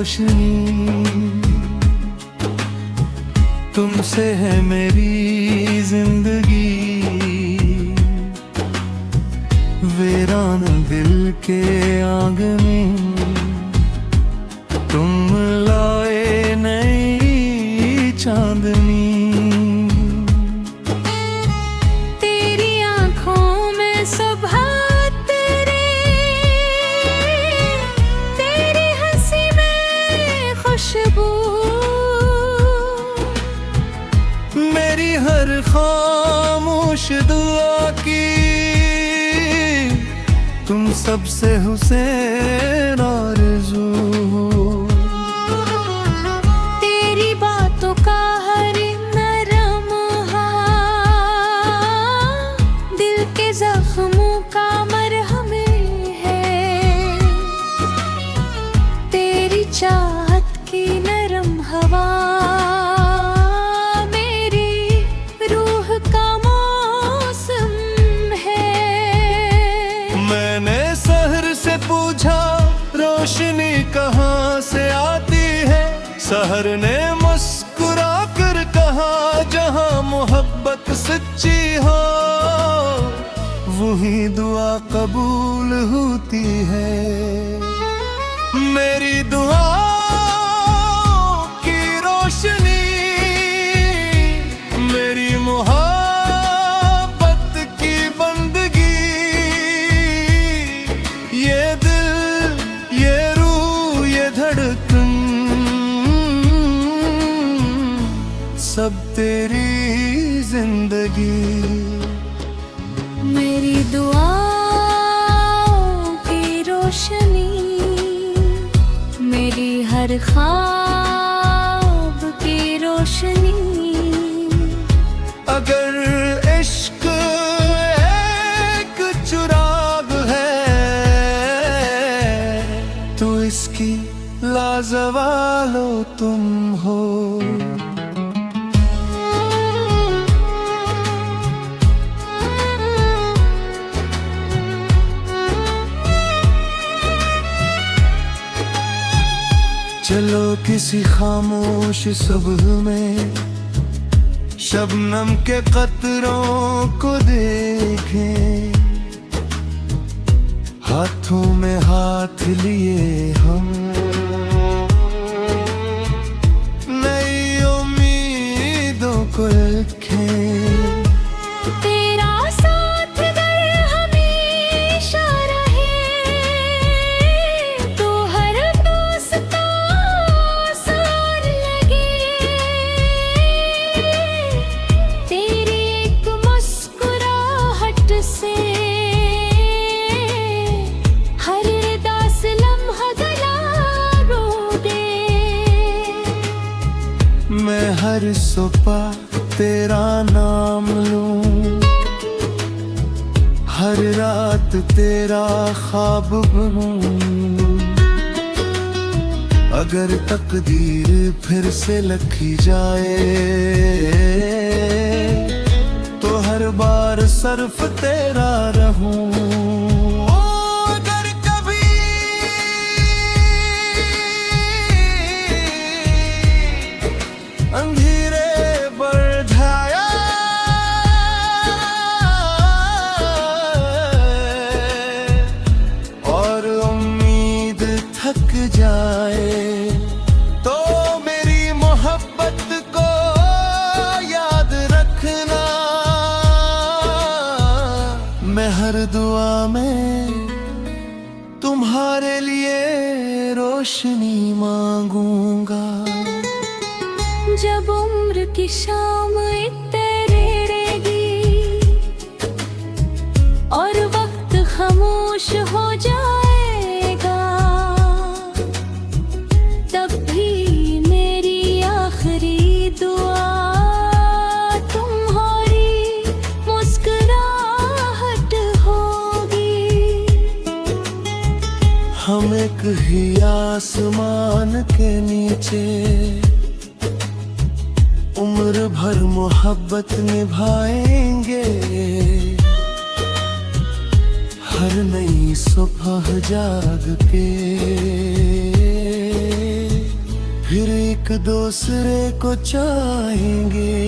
रोशनी, तुमसे है मेरी जिंदगी। वीरान दिल के आंगन तुम लाए नई चांदनी। तेरी आंखों में सुबह तेरी हंसी में खुशबू, मेरी हर खामोश दुआ की तुम सबसे हुसैन आरज़ू। तेरी बातों का हर नरम दिल के जख्मों का मरहम है। तेरी चाहत की नरम हवा मेरी रूह का मौसम है। मैंने सहर से पूछा रोशनी कहाँ से आती है, सहर ने मुस्कुरा कर कहा जहाँ मोहब्बत सच्ची हो वही दुआ कबूल होती है। मेरी दुआ की रोशनी, मेरी मोहब्बत की बंदगी, ये दिल ये रूह ये धड़कन सब तेरी जिंदगी। मेरी दुआओं की रोशनी, मेरी हर ख्वाब की रोशनी। अगर इश्क एक चुराग है तो इसकी लाजवालो तुम हो। चलो किसी खामोश सुबह में शबनम के कतरों को देखें, हाथों में हाथ लिए हम नई उम्मीदों को रखें। तेरा साथ अगर हमेशा रहे तो हर दोस्ता आसान लगे। तेरी एक मुस्कुराहट से हर उदास लम्हा गला दे। मैं हर सुबह तेरा नाम लूं, हर रात तेरा ख्वाब बनूं। अगर तकदीर फिर से लिखी जाए तो हर बार सिर्फ तेरा रहूं। अगर कभी अंधेरे बढ़ जाया और उम्मीद थक जाए तो मेरी मोहब्बत को याद रखना। मैं हर दुआ में तुम्हारे लिए रोशनी मांगूंगा। जब उम्र की शाम इतरेगी और वक्त खामोश हो जाएगा, तब भी मेरी आखिरी दुआ तुम्हारी मुस्कुराहट होगी। हम एक ही आसमान के नीचे उम्र भर मोहब्बत निभाएंगे। हर नई सुबह जाग के फिर एक दूसरे को चाहेंगे।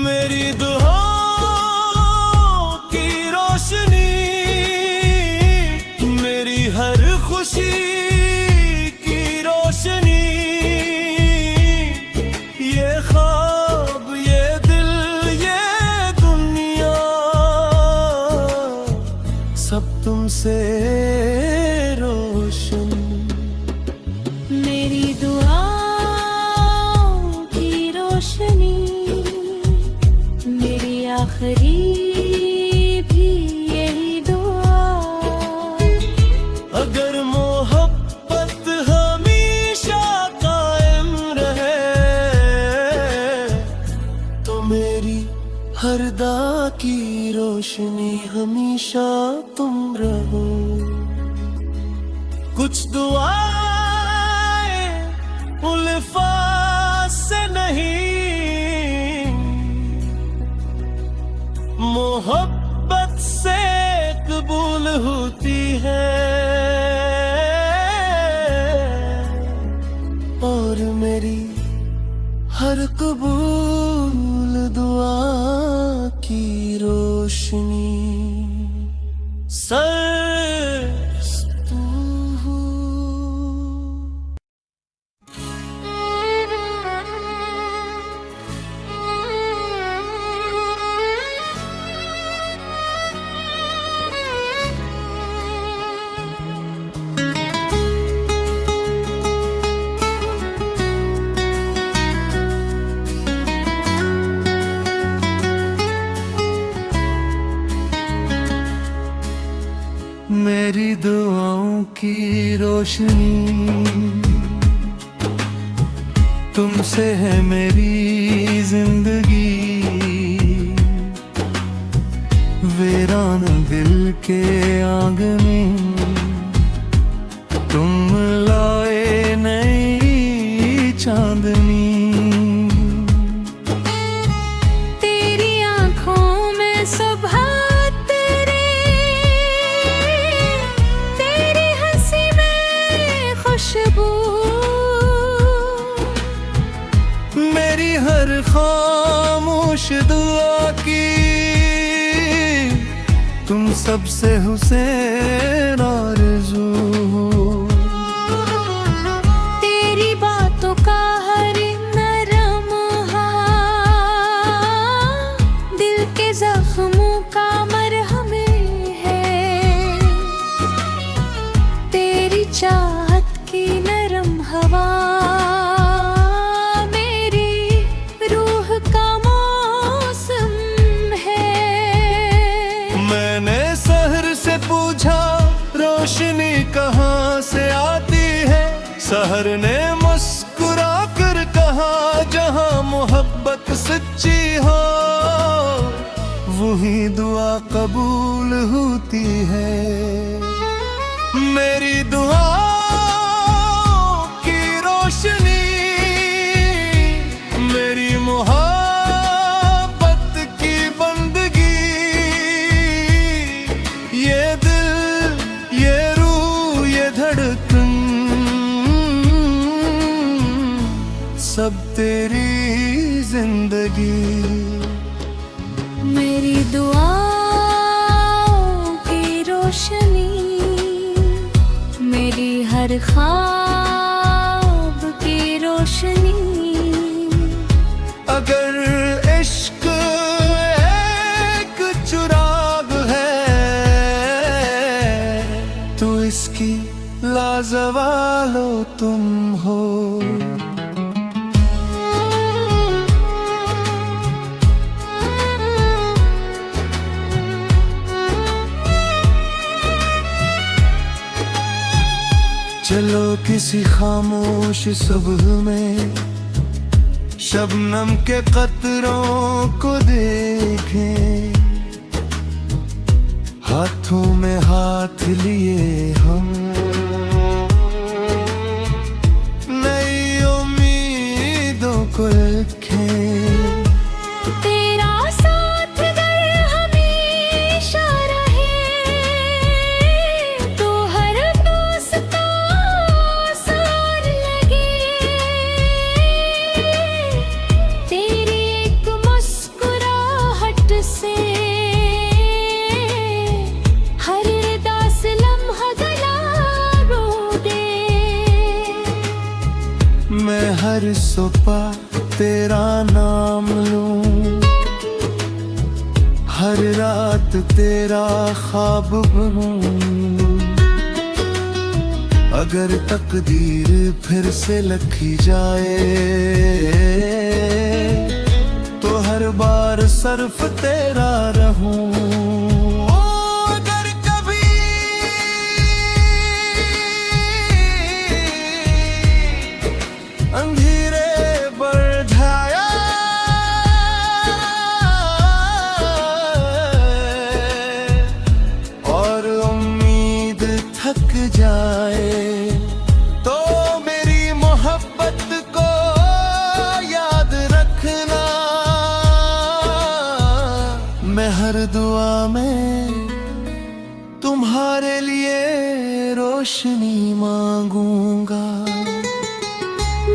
मेरी दुआओं की रोशनी, मेरी हर खुशी की रोशनी, ये ख्वाब, ये दिल, ये दुनिया, सब तुमसे रोशन। मेरी दुआओं की रोशनी, मेरी आखिरी भी यही दुआ। अगर मोहब्बत हमेशा कायम रहे, तो मेरी हर दा की रोशनी हमेशा तुम रहो। कुछ दुआएं उल्फाज से नहीं, मोहब्बत से कबूल होती है। और मेरी हर कबूल दुआ की रोशनी तू हो। मेरी दुआओं की रोशनी, तुमसे है मेरी जिंदगी। वीरान दिल के आंगने तुम लाए नई चांदनी। तेरी आंखों में सुबह, तेरी हंसी में खुशबू, मेरी हर खामोश दुआ की, तुम सबसे हुसैन आरज़ू हो। तेरी बातों का हर नरम हाथ दिल के जख्मों का मरहम है। तेरी चाहत की नरम हवा मेरी रूह का मौसम है। मैंने सहर से पूछा रोशनी कहाँ से आती है, सहर ने मुस्कुरा कर कहा जहाँ मोहब्बत सच्ची हो, वही दुआ कबूल होती है। मेरी दुआ की रोशनी, मेरी मोहब्बत की बंदगी, ये दिल, ये रूह, ये धड़कन, सब तेरी जिंदगी। मेरी दुआओं की रोशनी, मेरी हर ख्वाब की रोशनी। अगर इश्क एक चुराग है, तो इसकी लाजवालो तुम हो। चलो किसी खामोश सुबह में शबनम के कतरों को देखें, हाथों में हाथ लिए हम नई उम्मीदों को रखें। तेरा साथ अगर हमेशा रहे, तो हर दोस्त आसान लगे। हर सुबह तेरा नाम लूं, हर रात तेरा ख्वाब बनूं। अगर तकदीर फिर से लिखी जाए तो हर बार सिर्फ तेरा रहूं। अगर कभी अंधेरे बढ़ जाया और उम्मीद थक जाए तो मेरी मोहब्बत को याद रखना। मैं हर दुआ में तुम्हारे लिए रोशनी मांगूंगा।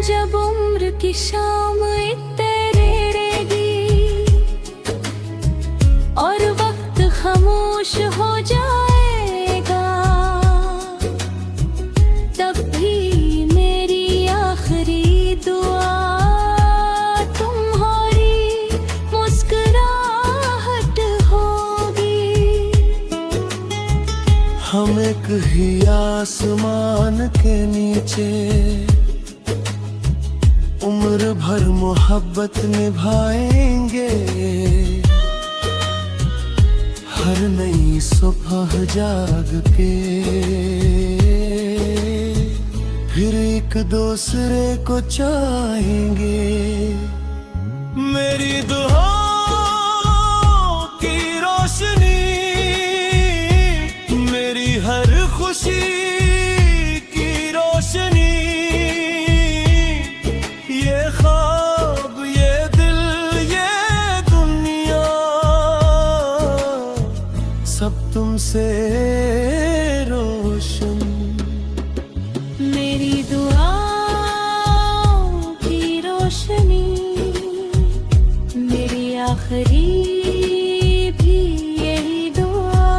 जब उम्र की शाम तेरेगी और वक्त खामोश हो जाएगा, तब भी मेरी आखिरी दुआ तुम्हारी मुस्कुराहट होगी। हम एक ही आसमान के नीचे उम्र भर मोहब्बत निभाएंगे। हर नई सुबह जाग के फिर एक दूसरे को चाहेंगे। मेरी दुआओं की रोशनी मेरी हर खुशी की रोशनी, ये ख्वाब ये दिल ये दुनिया सब तुमसे रोशन। मेरी दुआओं की रोशनी मेरी आखिरी भी यही दुआ।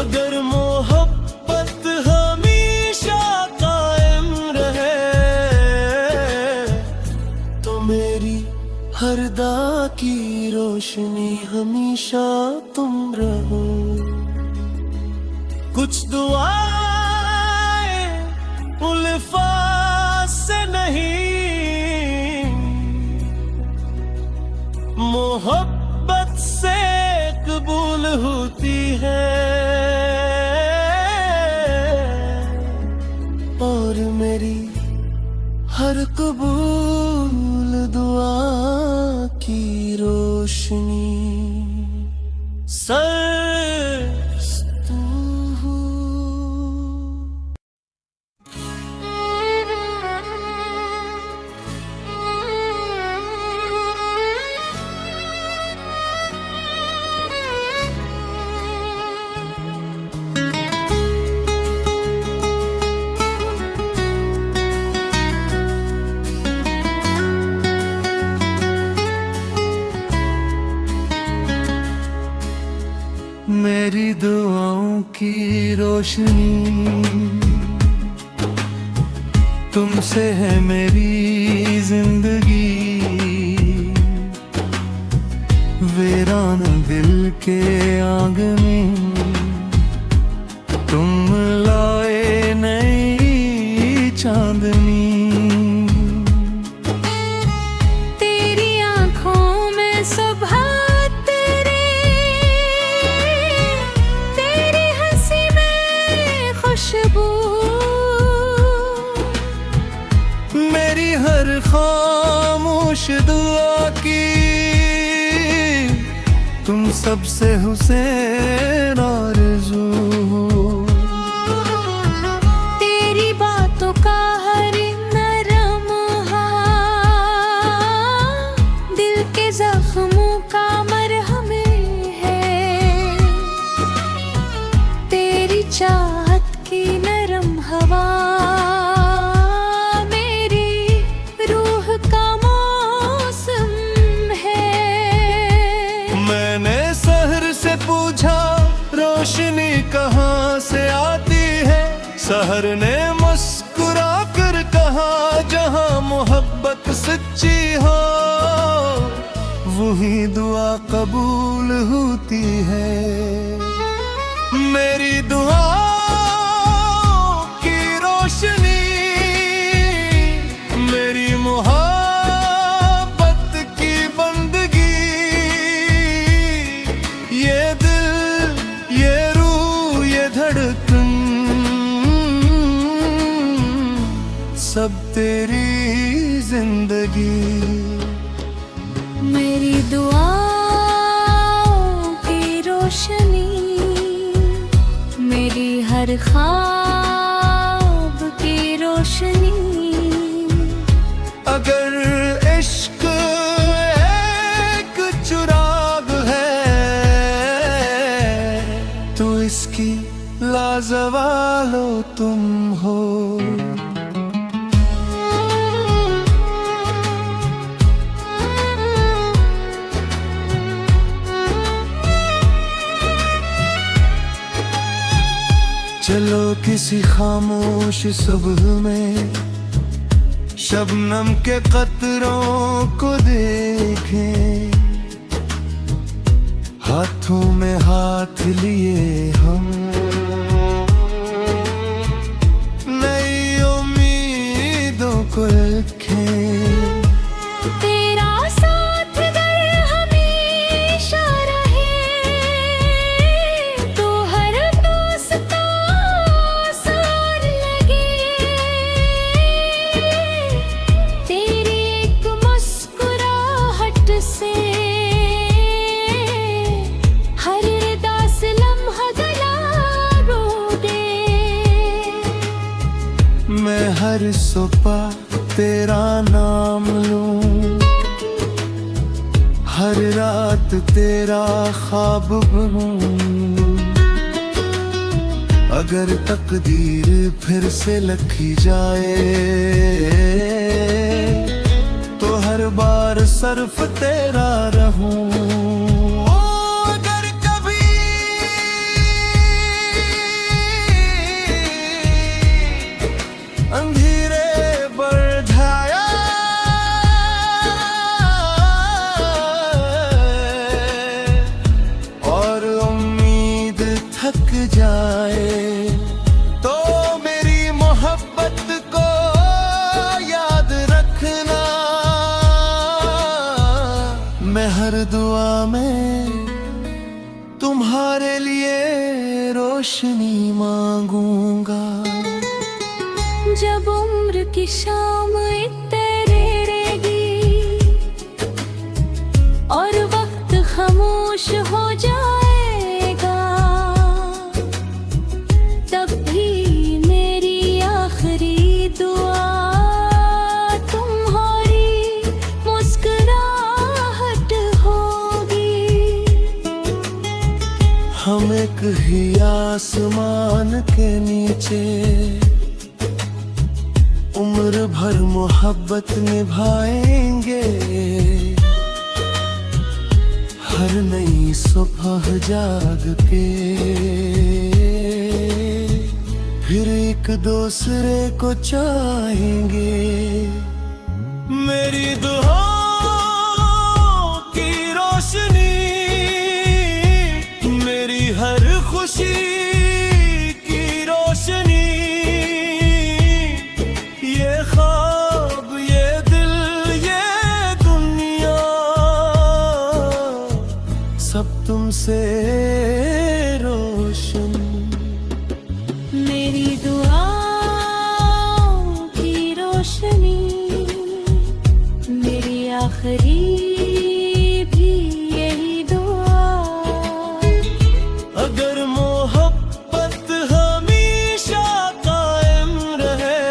अगर मोहब्बत हमेशा कायम रहे तो मेरी हर दुआ की रोशनी हमेशा तुम रहो। कुछ दुआएं उल्फात से नहीं, मोहब्बत से कबूल होती है। और मेरी हर कबूल दुआ की रोशनी सर्स तू हो। मेरी दुआओं की रोशनी तुमसे है मेरी जिंदगी। वीरान दिल के आंगन तुम लाए नई चांदनी। तेरी आंखों में सुबह मेरी हर खामोश दुआ की तुम सबसे हुसैन आरज़ू हो। तेरी बातों का हर नरम दिल के जख्मों का मरहम है। तेरी चाहत की नरम हवा रोशनी कहाँ से आती है, सहर ने मुस्कुरा कर कहा जहां मोहब्बत सच्ची हो, वही दुआ कबूल होती है। मेरी दुआ की रोशनी, मेरी मोहब्बत की बंदगी, ये दिल, ये रूह, ये धड़कन, सब तेरी जिंदगी। मेरी दुआओं की रोशनी, मेरी हर ख्वाब की रोशनी। अगर इश्क एक चुराग है, तो इसकी लाजवालो तुम हो। चलो किसी खामोश सुबह में शबनम के कतरों को देखें, हाथों में हाथ लिए हम नई उम्मीदों को रखें। तेरा साथ अगर हमेशा रहे, तो हर दोस्ता आसान लगे। तेरी एक मुस्कुराहट से हर उदास लम्हा गला रो दे। मैं हर सुबह तेरा नाम लूं, हर रात तेरा ख्वाब बनूं। अगर तकदीर फिर से लिखी जाए, तो हर बार सिर्फ तेरा रहूं। अगर कभी अंधेरे बढ़ जाया, और उम्मीद थक जाए, तो मेरी मोहब्बत को याद रखना। मैं हर दुआ में तुम्हारे लिए रोशनी मांगूंगा। जब उम्र की शाम तेरेगी और वक्त खामोश हो जाएगा, तब भी मेरी आखिरी दुआ तुम्हारी मुस्कुराहट होगी। हम एक ही आसमान के नीचे उम्र भर मोहब्बत निभाएंगे। हर नई सुबह जाग के फिर एक दूसरे को चाहेंगे। मेरी दुआओं की रोशनी, मेरी हर खुशी की रोशनी, ये ख्वाब, ये दिल, ये दुनिया, सब तुमसे रोशन। मेरी दुआओं की रोशनी, मेरी आखिरी भी यही दुआ। अगर मोहब्बत हमेशा कायम रहे,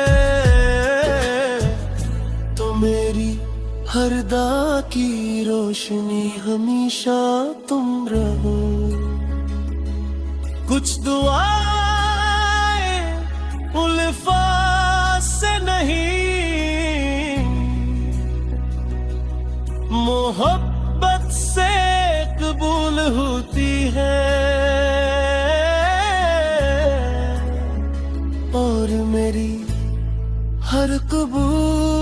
तो मेरी हर दा की रोशनी हमेशा तुम रहो। कुछ दुआएं उल्फात से नहीं, मोहब्बत से कबूल होती है। और मेरी हर कबूल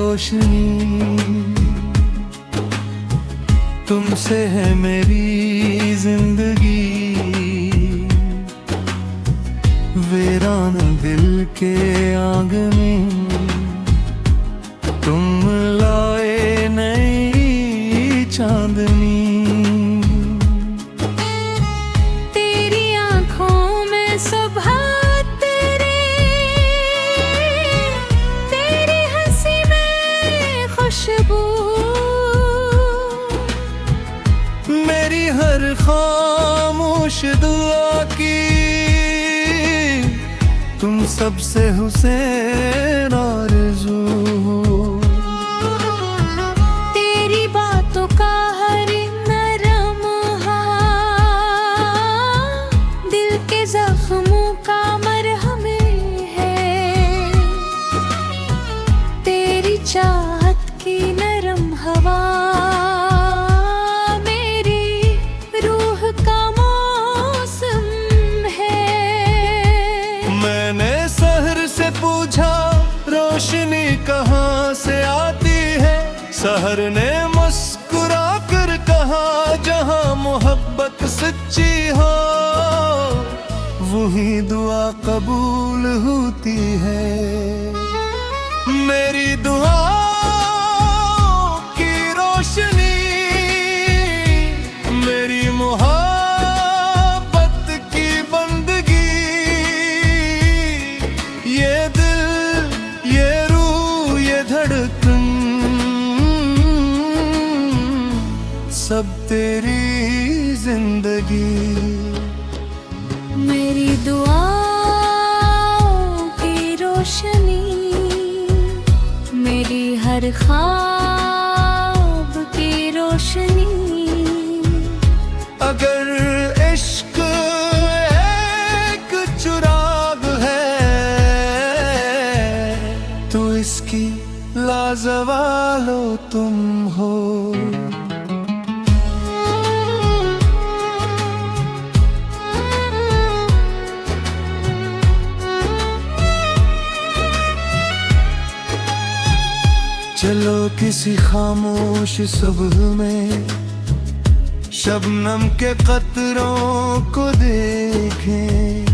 रोशनी, तुमसे है मेरी जिंदगी। वीरान दिल के आंगने तुम लाए नई चांदनी। तेरी आंखों में सुबह तेरी हंसी में खुशबू, मेरी हर खामोश दुआ की तुम सबसे हुसैन आरज़ू हो। तेरी बातों का हर नरम हाँ दिल के जख्मों का मरहम है। तेरी चाहत की नरम हवा मेरी रूह का मौसम है। मैंने सहर से पूछा रोशनी कहाँ से आती है, सहर ने मुस्कुरा कर कहा जहाँ मोहब्बत सच्ची हो वही दुआ कबूल होती है। मेरी दुआ की रोशनी, मेरी मोहब्बत की बंदगी, ये दिल ये रूह ये धड़कन सब तेरी जिंदगी। मेरी दुआओं की रोशनी, मेरी हर ख्वाब की रोशनी। अगर इश्क एक चुराग है तो इसकी लाजवालो तुम हो। चलो किसी खामोश सुबह में शबनम के कतरों को देखें,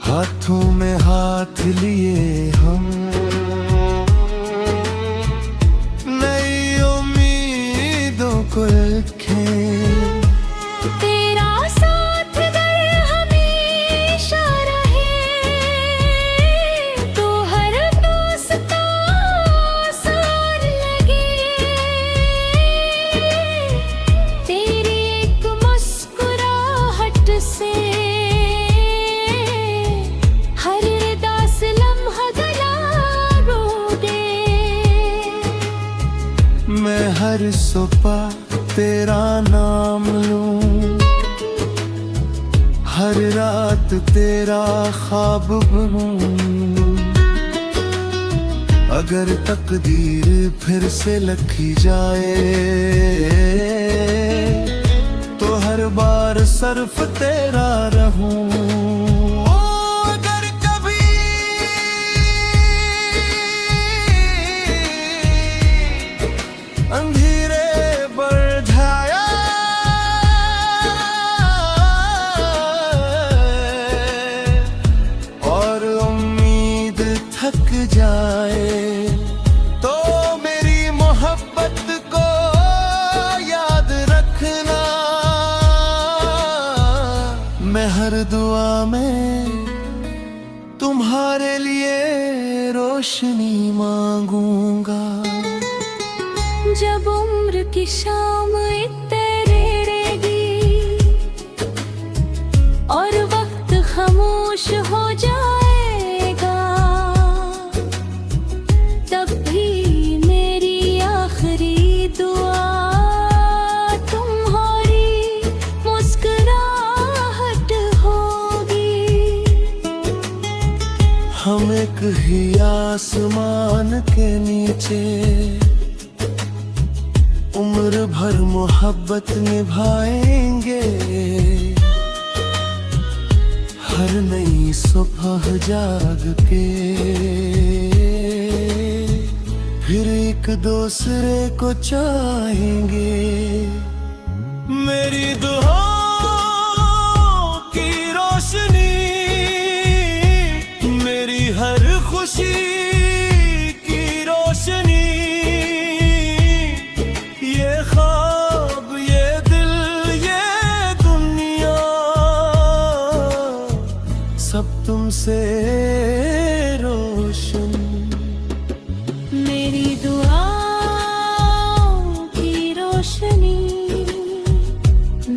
हाथों में हाथ लिए हम नई उम्मीदों को रखें। तेरा साथ अगर हमेशा रहे तो हर दोस्त आसान लगे। तेरी एक मुस्कुराहट से हर दास लम्हा गला रो दे। मैं हर सुबह तेरा नाम लूं, हर रात तेरा ख्वाब बनूं। अगर तकदीर फिर से लिखी जाए तो हर बार सिर्फ तेरा रहूं। अगर कभी अंधेरे बढ़ जाया और उम्मीद थक जाए तो मेरी मोहब्बत को याद रखना। मैं हर दुआ में तुम्हारे लिए रोशनी मांगूंगा। जब उम्र की शाम इतरेगी और वक्त खामोश हो जाएगा, तब भी मेरी आखिरी दुआ तुम्हारी मुस्कुराहट होगी। हम एक ही आसमान के नीचे उम्र भर मोहब्बत निभाएंगे। हर नई सुबह जाग के फिर एक दूसरे को चाहेंगे। मेरी दुआओं की रोशनी, मेरी हर खुशी की रोशनी, ये ख्वाब, ये दिल, ये दुनिया सब तुमसे रोशन। मेरी दुआओं की रोशनी,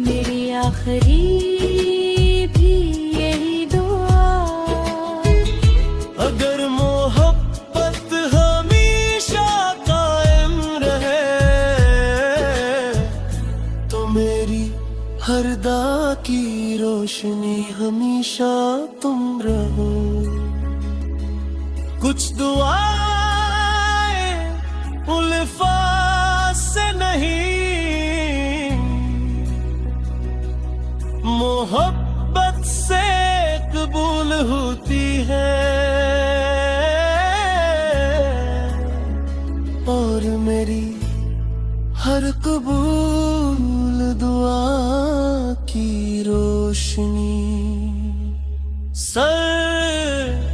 मेरी आखिरी भी यही दुआ। अगर मोहब्बत हमेशा कायम रहे तो मेरी हर दा की रोशनी हमेशा तुम रहो। कुछ दुआएं उल्फाज से नहीं, मोहब्बत से कबूल होती है। और मेरी हर कबूल दुआ की रोशनी सर